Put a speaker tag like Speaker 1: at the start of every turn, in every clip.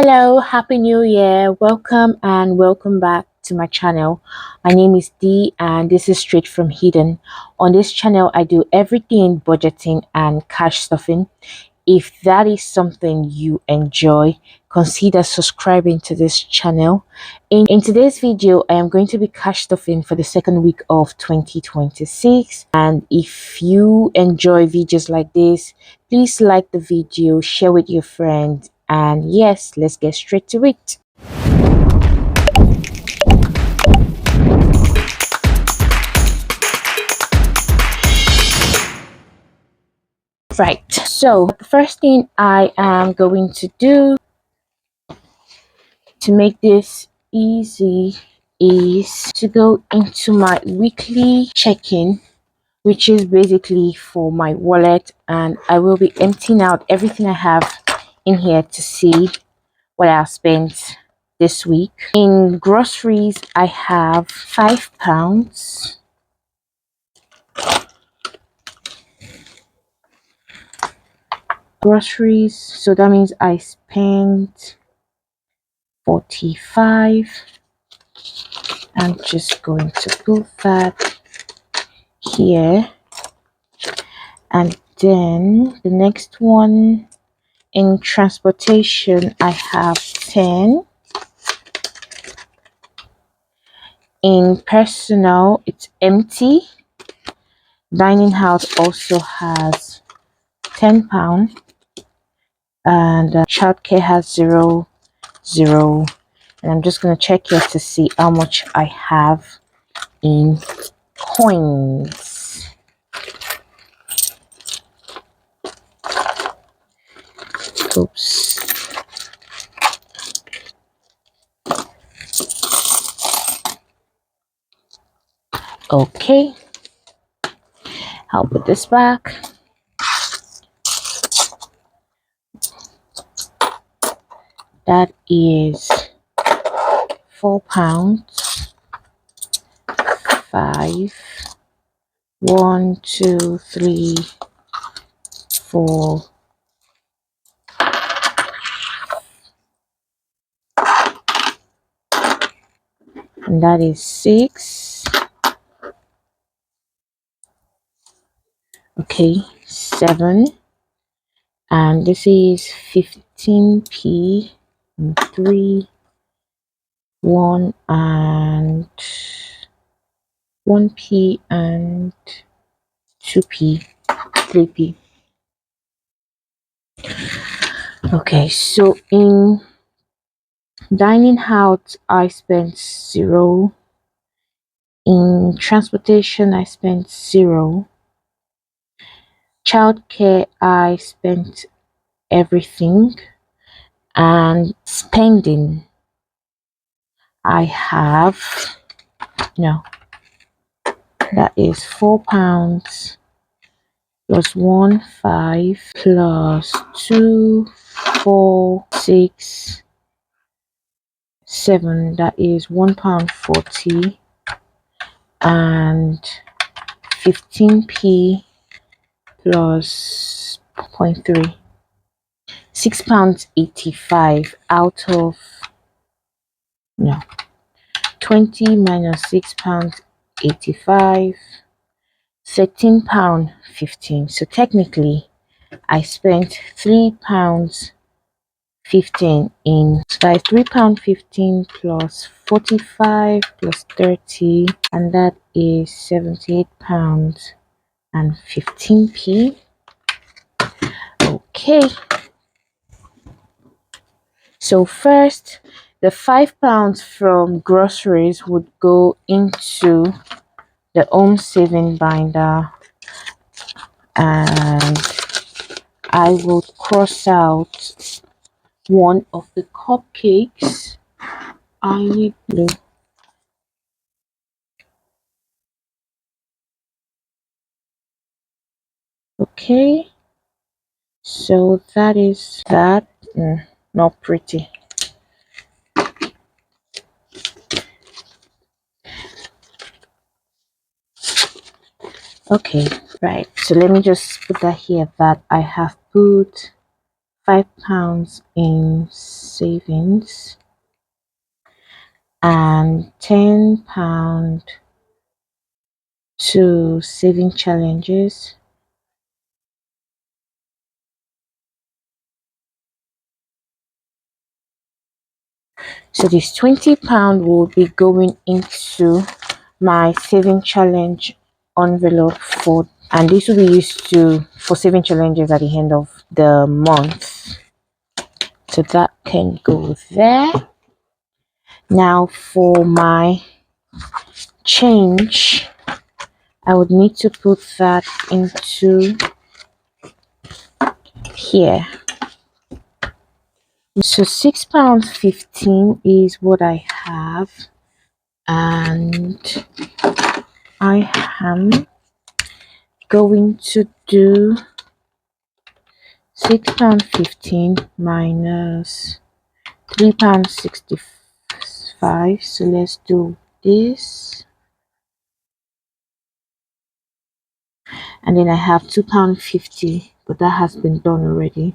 Speaker 1: Hello, Happy New Year. Welcome back to my channel. My name is Dee and this is Straight from Hidden. On this channel, I do everything budgeting and cash stuffing. If that is something you enjoy, consider subscribing to this channel. In today's video, I am going to be cash stuffing for the second week of 2026. And if you enjoy videos like this, please like the video, share with your friends, and yes, let's get straight to it. Right, so the first thing I am going to do to make this easy is to go into my weekly check-in, which is basically for my wallet, and I will be emptying out everything I have in here to see what I spent this week. In groceries, I have £5. Groceries, so that means I spent 45. I'm just going to put that here, and then the next one, in transportation, I have 10. In personal, it's empty. Dining house also has £10, and childcare has 0. And I'm just going to check here to see how much I have in coins. Oops. Okay, I'll put this back. That is £4. 5, 1, 2, 3, 4, and that is 6. Okay, 7, and this is 15p, and 3, 1, and 1p, and 2p, 3p. Okay, so in dining out, I spent 0. In transportation, I spent 0. Childcare, I spent everything. And spending, I have, no, that is £4 plus 1, 5 plus 2, 4, 6, 7. That is £1.40, and 15p plus 0.3, £6.85 out of, no, 20 minus £6.85, £13.15. So technically I spent £3.15 in, so that is £3.15 plus 45 plus 30, and that is £78.15. Okay, so first the £5 from groceries would go into the home saving binder, and I will cross out one of the cupcakes. I need blue. Okay, so that is that. Not pretty. Okay, right, so let me just put that here, that I have put £5 in savings and £10 to saving challenges. So this £20 will be going into my saving challenge envelope for, and this will be used to for saving challenges at the end of the month. So that can go there. Now for my change, I would need to put that into here. So £6.15 is what I have, and I am going to do £6.15 minus £3.65. So let's do this, and then I have £2.50, but that has been done already.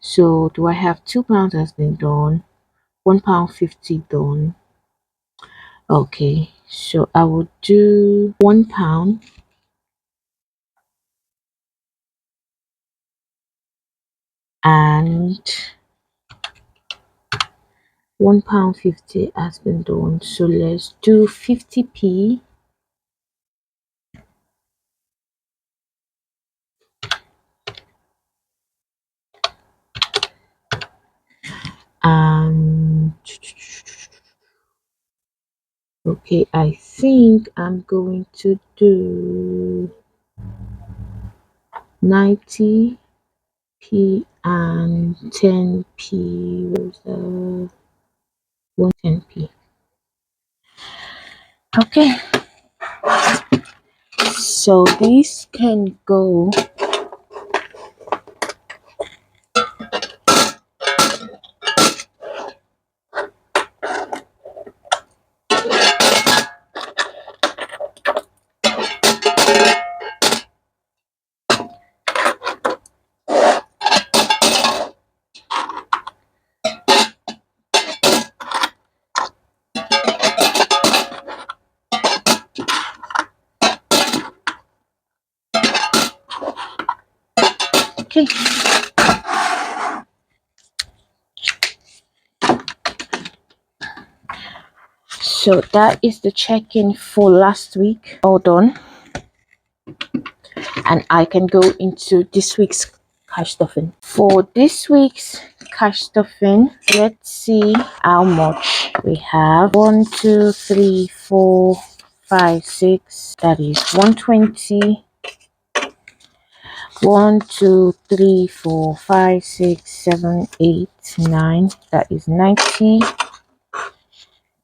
Speaker 1: So do I have £2 has been done, £1.50 done? Okay, so I will do £1 and £1.50 has been done. So let's do 50p and okay, I think I'm going to do 90p and 10p. Where's the 110p? Okay, so this can go okay. So that is the check-in for last week, all done, and I can go into this week's cash stuffing. For this week's cash stuffing, let's see how much we have. 1 2 3 4 5 6, that is 120. 1 2 3 4 5 6 7 8 9, that is 90.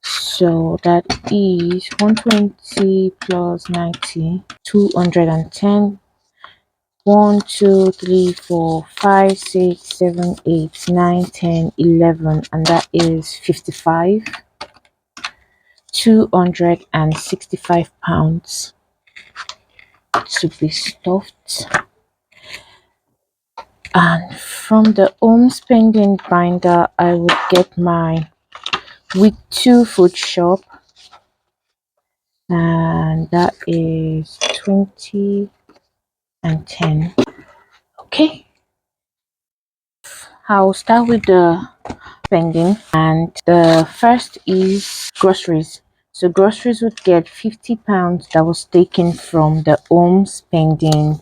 Speaker 1: So that is 120 plus 90, 210. 1 2 3 4 5 6 7 8 9 10 11, and that is 55. 265 pounds to be stuffed. And from the home spending binder, I would get my week 2 food shop, and that is 20 and 10. Okay, I'll start with the spending, and the first is groceries. So groceries would get £50 that was taken from the home spending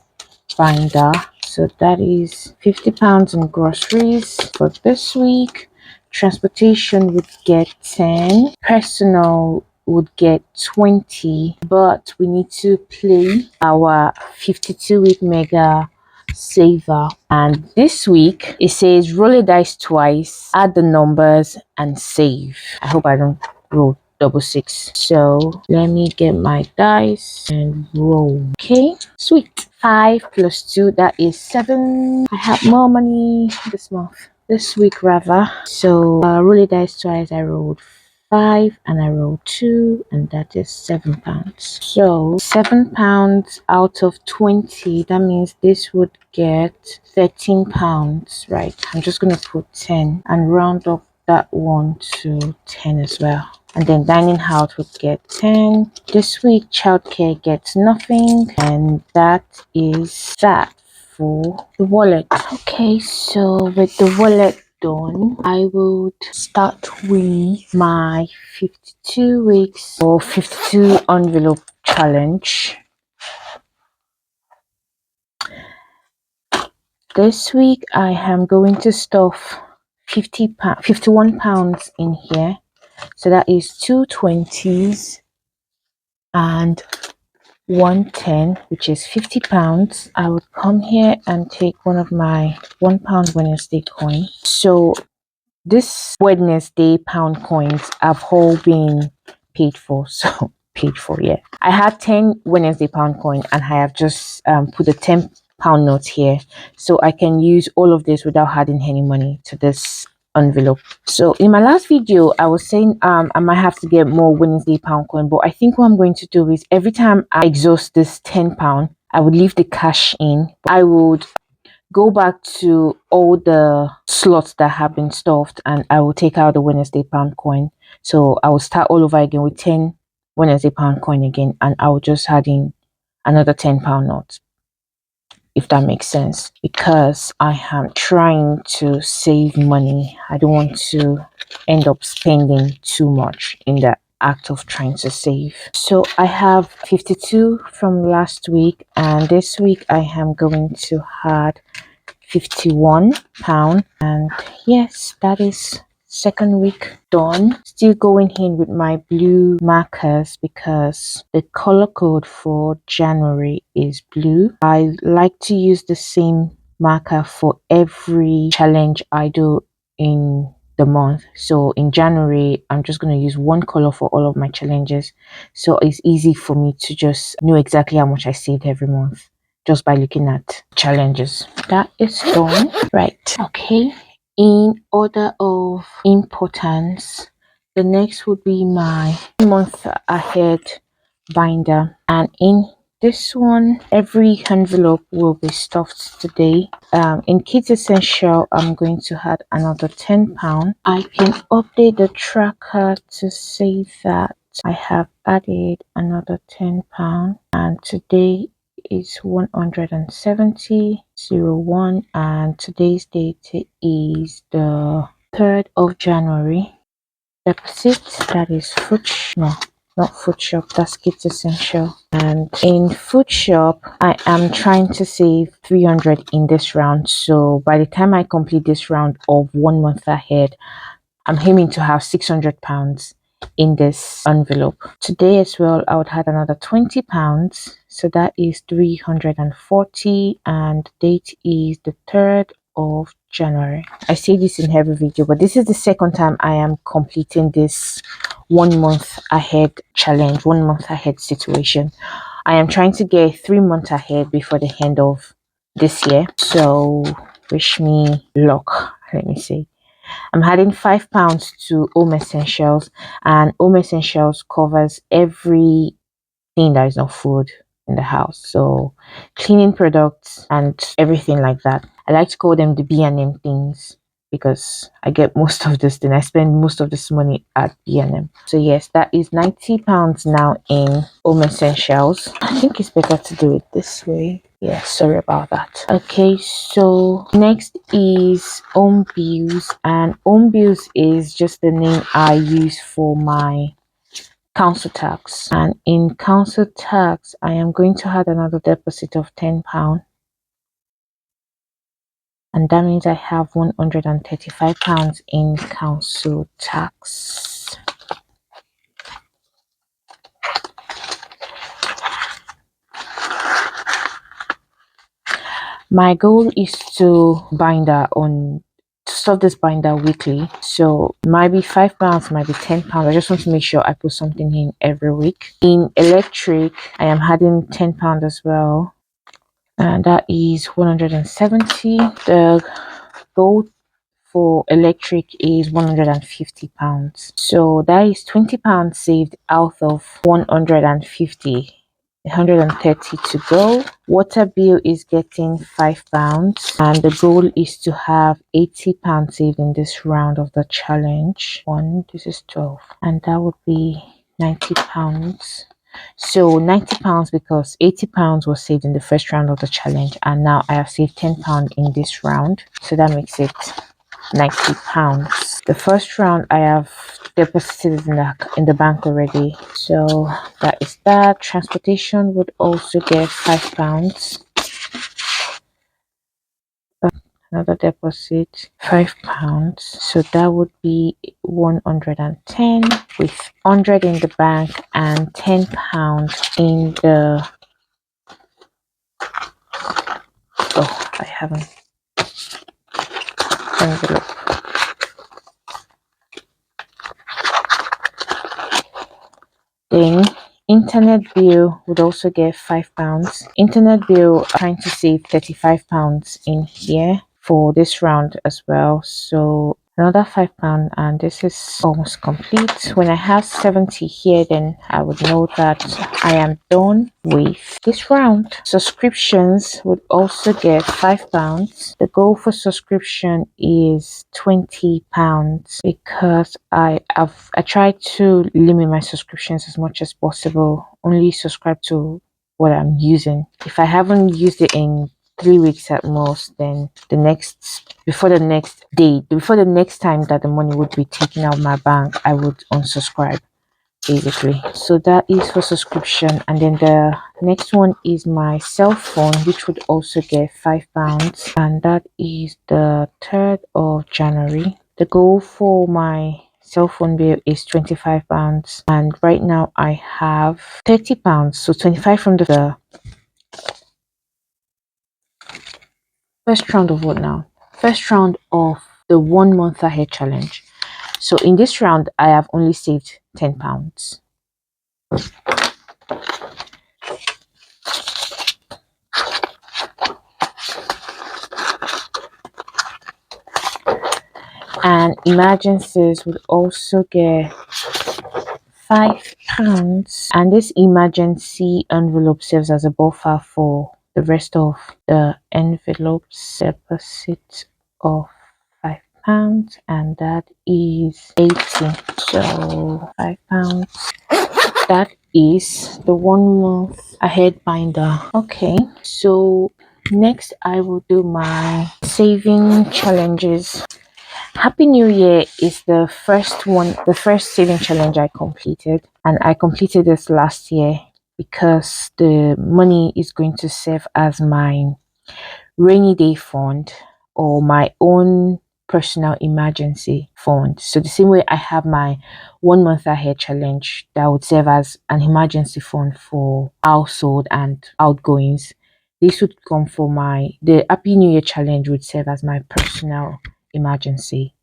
Speaker 1: binder. So that is £50 in groceries for this week. Transportation would get 10. Personal would get 20, but we need to play our 52-week mega saver, and this week it says roll a dice twice, add the numbers and save. I hope I don't roll double six. So let me get my dice and roll. Okay, sweet. 5 plus 2, that is 7. I have more money this week rather. So roll a dice twice, I rolled 5 and I roll 2 and that is £7. So £7 out of 20, that means this would get £13, right? I'm just gonna put 10 and round up that one to 10 as well. And then dining out would get 10. This week childcare gets nothing, and that is that for the wallet. Okay, so with the wallet done, I would start with my 52 weeks or 52 envelope challenge. This week I am going to stuff 51 pounds in here. So that is 2 20s and 110, which is £50. I would come here and take one of my £1 Wednesday coin. So this Wednesday pound coins have all been paid for. So paid for, yeah. I had 10 Wednesday pound coin and I have just put a £10 note here, so I can use all of this without adding any money to this envelope. So in my last video I was saying I might have to get more Wednesday pound coin, but I think what I'm going to do is every time I exhaust this £10, I would leave the cash in. I would go back to all the slots that have been stuffed and I will take out the Wednesday pound coin. So I will start all over again with 10 Wednesday pound coin again, and I will just add in another £10 note, if that makes sense, because I am trying to save money. I don't want to end up spending too much in the act of trying to save. So I have 52 from last week, and this week I am going to add £51, and yes, that is second week done. Still going in with my blue markers because the color code for January is blue. I like to use the same marker for every challenge I do in the month. So in January I'm just going to use one color for all of my challenges, so it's easy for me to just know exactly how much I saved every month just by looking at challenges. That is done. Right, okay, in order of importance, the next would be my month ahead binder, and in this one every envelope will be stuffed today. In Kids Essential I'm going to add another £10. I can update the tracker to say that I have added another £10, and today is 170.01, and today's date is the 3rd of January. Deposit, that is not Food Shop, that's Kids Essential. And in Food Shop I am trying to save 300 in this round, so by the time I complete this round of 1 month ahead, I'm aiming to have £600 in this envelope. Today as well I would add another £20, so that is 340, and date is the 3rd of January. I say this in every video, but this is the second time I am completing this 1 month ahead challenge, 1 month ahead situation. I am trying to get 3 months ahead before the end of this year, so wish me luck. Let me see. I'm adding £5 to Home Essentials, and Home Essentials covers everything that is not food in the house, so cleaning products and everything like that. I like to call them the B&M things because I get most of this thing. I spend most of this money at B&M. So yes, that is £90 now in Home Essentials. I think it's better to do it this way. Yeah, sorry about that. Okay, so next is Home Bills, and Home Bills is just the name I use for my council tax. And in council tax I am going to add another deposit of £10, and that means I have £135 in council tax. My goal is to stuff this binder weekly, so might be £5, might be £10. I just want to make sure I put something in every week. In electric I am adding £10 as well, and that is 170. The goal for electric is £150. So that is £20 saved out of 150. 130 to go. Water bill is getting £5, and the goal is to have £80 saved in this round of the challenge. This is 12, and that would be £90. So £90 because £80 was saved in the first round of the challenge, and now I have saved £10 in this round, so that makes it £90. The first round I have deposited in the bank already, so that is that. Transportation would also get £5. Another deposit £5, so that would be 110 with 100 in the bank and £10 in the I haven't envelope. Then internet bill would also get £5. Internet bill, I'm trying to save £35 in here for this round as well, so another £5, and this is almost complete. When I have 70 here, then I would know that I am done with this round. Subscriptions would also get £5. The goal for subscription is £20 because I try to limit my subscriptions as much as possible. Only subscribe to what I'm using. If I haven't used it in 3 weeks at most, then before the next time that the money would be taken out of my bank, I would unsubscribe, basically. So that is for subscription. And then the next one is my cell phone, which would also get £5, and that is the 3rd of January. The goal for my cell phone bill is £25, and right now I have £30, so 25 from the first round of what now? First round of the 1 month ahead challenge. So in this round, I have only saved £10. And emergencies would also get £5, and this emergency envelope serves as a buffer for the rest of the envelopes. Deposit of £5, and that is 80. So £5. That is the 1 month ahead binder. Okay, so next I will do my saving challenges. Happy New Year is the first saving challenge I completed, and I completed this last year because the money is going to serve as my rainy day fund or my own personal emergency fund. So the same way I have my 1 month ahead challenge that would serve as an emergency fund for household and outgoings, this would come for the Happy New Year challenge would serve as my personal emergency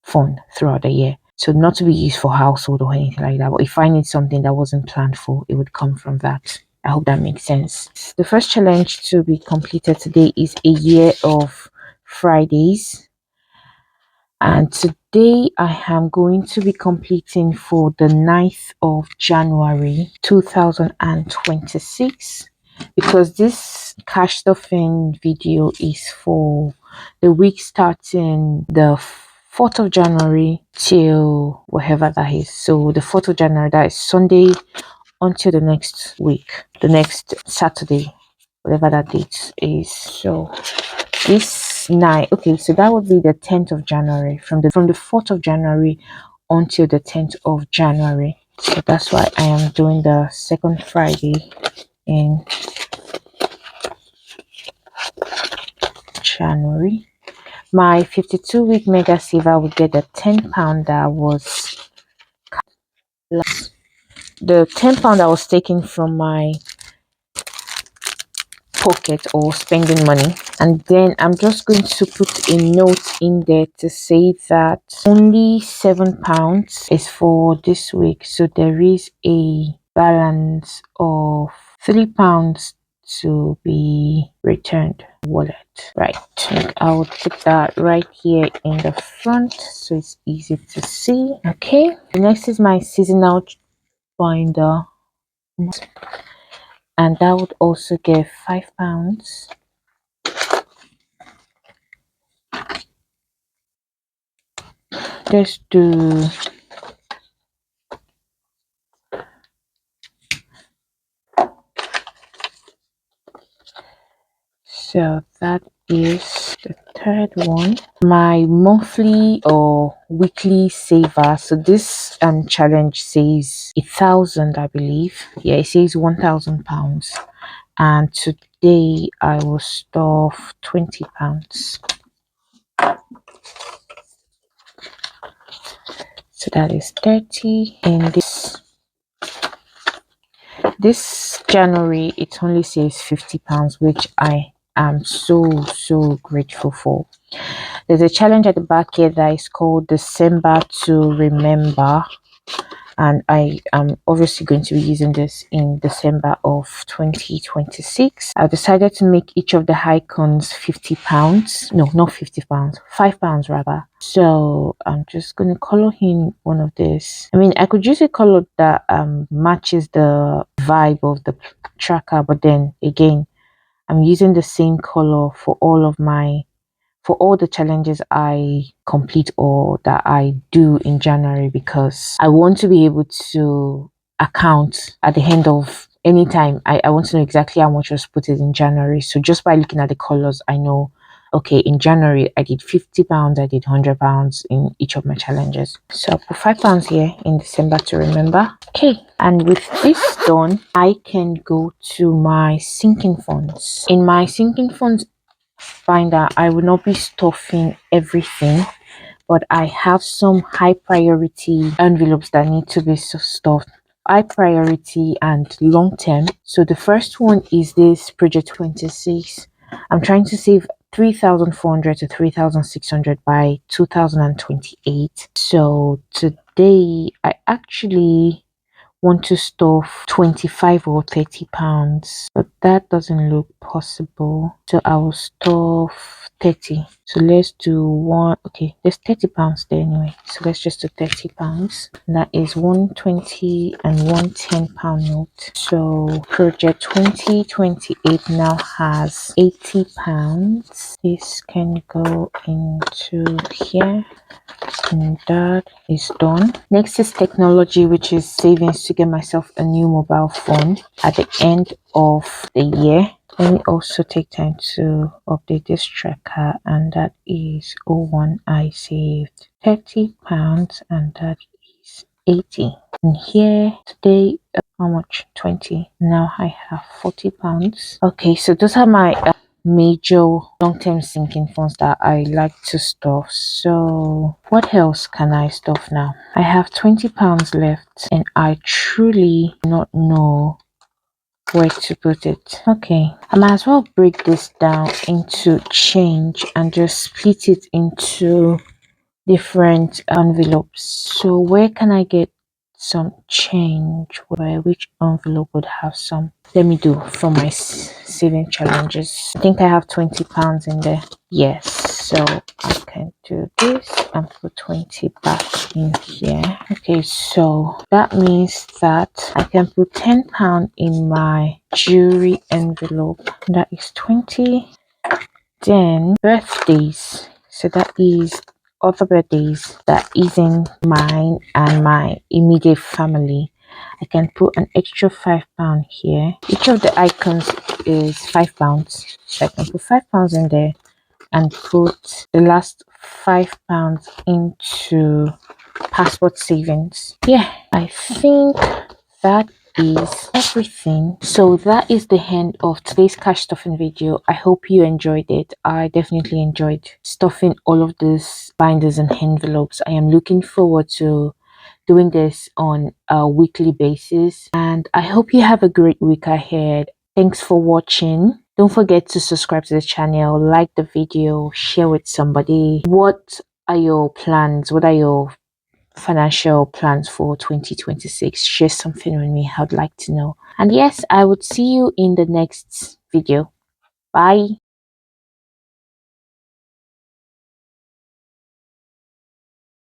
Speaker 1: fund throughout the year. So not to be used for household or anything like that, but if I need something that wasn't planned for, it would come from that. I hope that makes sense. The first challenge to be completed today is a year of Fridays. And today I am going to be completing for the 9th of January 2026, because this cash stuffing video is for the week starting the 4th of January till whatever that is. So the 4th of January, that is Sunday, until the next week, the next Saturday, whatever that date is. So this night, okay, so that would be the 10th of January, from the 4th of January until the 10th of January. So that's why I am doing the second Friday in January. My 52-week mega saver would get the £10 that was that was taken from my pocket or spending money, and then I'm just going to put a note in there to say that only £7 is for this week, so there is a balance of £3 to be returned wallet. Right, I will put that right here in the front so it's easy to see. Okay, the next is my seasonal binder, and that would also give £5. Let's do so that is the third one. My monthly or weekly saver. So this challenge says 1,000, I believe. Yeah, it says £1,000, and today I will stuff £20. So that is 30 in this January. It only says £50, which I am so grateful for. There's a challenge at the back here that is called December to Remember, and I am obviously going to be using this in December of 2026. I've decided to make each of the icons £50. No, not £50, £5 rather. So I'm just going to color in one of this. I mean, I could use a color that matches the vibe of the tracker, but then again, I'm using the same color for all the challenges I complete or that I do in January, because I want to be able to account at the end of any time. I want to know exactly how much was put in January. So just by looking at the colors, I know, okay, in January I did £50, I did £100 in each of my challenges. So I'll put £5 here in December to remember. Okay, and with this done, I can go to my sinking funds. In my sinking funds binder, I will not be stuffing everything, but I have some high priority envelopes that need to be stuffed. High priority and long term. So the first one is this Project 26. I'm trying to save 3,400 to 3,600 by 2028. So today I actually want to stuff 25 or 30 pounds, but that doesn't look possible, so I will stuff 30. So let's do one. Okay, there's 30 pounds there anyway, so let's just do 30 pounds. That is 120 and 110 pound note. So Project 2028 now has 80 pounds. This can go into here, and that is done. Next is technology, which is savings to get myself a new mobile phone at the end of the year. Let me also take time to update this tracker, and that is 01. I saved £30, and that is 80. And here today, how much? 20. Now I have £40. Okay, so those are my major long-term sinking funds that I like to stuff. So what else can I stuff now? I have £20 left, and I truly do not know where to put it. Okay, I might as well break this down into change and just split it into different envelopes. So where can I get some change? Where which envelope would have some? Let me do from my saving challenges. I think I have £20 in there. Yes, so I can do this and put 20 back in here. Okay, so that means that I can put £10 in my jewelry envelope. That is 20. Then birthdays. So that is other birthdays that isn't mine and my immediate family. I can put an extra £5 here. Each of the icons is £5, so I can put £5 in there and put the last £5 into passport savings. Yeah, I think that is everything. So that is the end of today's cash stuffing video. I hope you enjoyed it. I definitely enjoyed stuffing all of these binders and envelopes. I am looking forward to doing this on a weekly basis, and I hope you have a great week ahead. Thanks for watching. Don't forget to subscribe to the channel, like the video, share with somebody. What are your plans? What are your financial plans for 2026? Share something with me. I'd like to know. And yes, I would see you in the next video. Bye.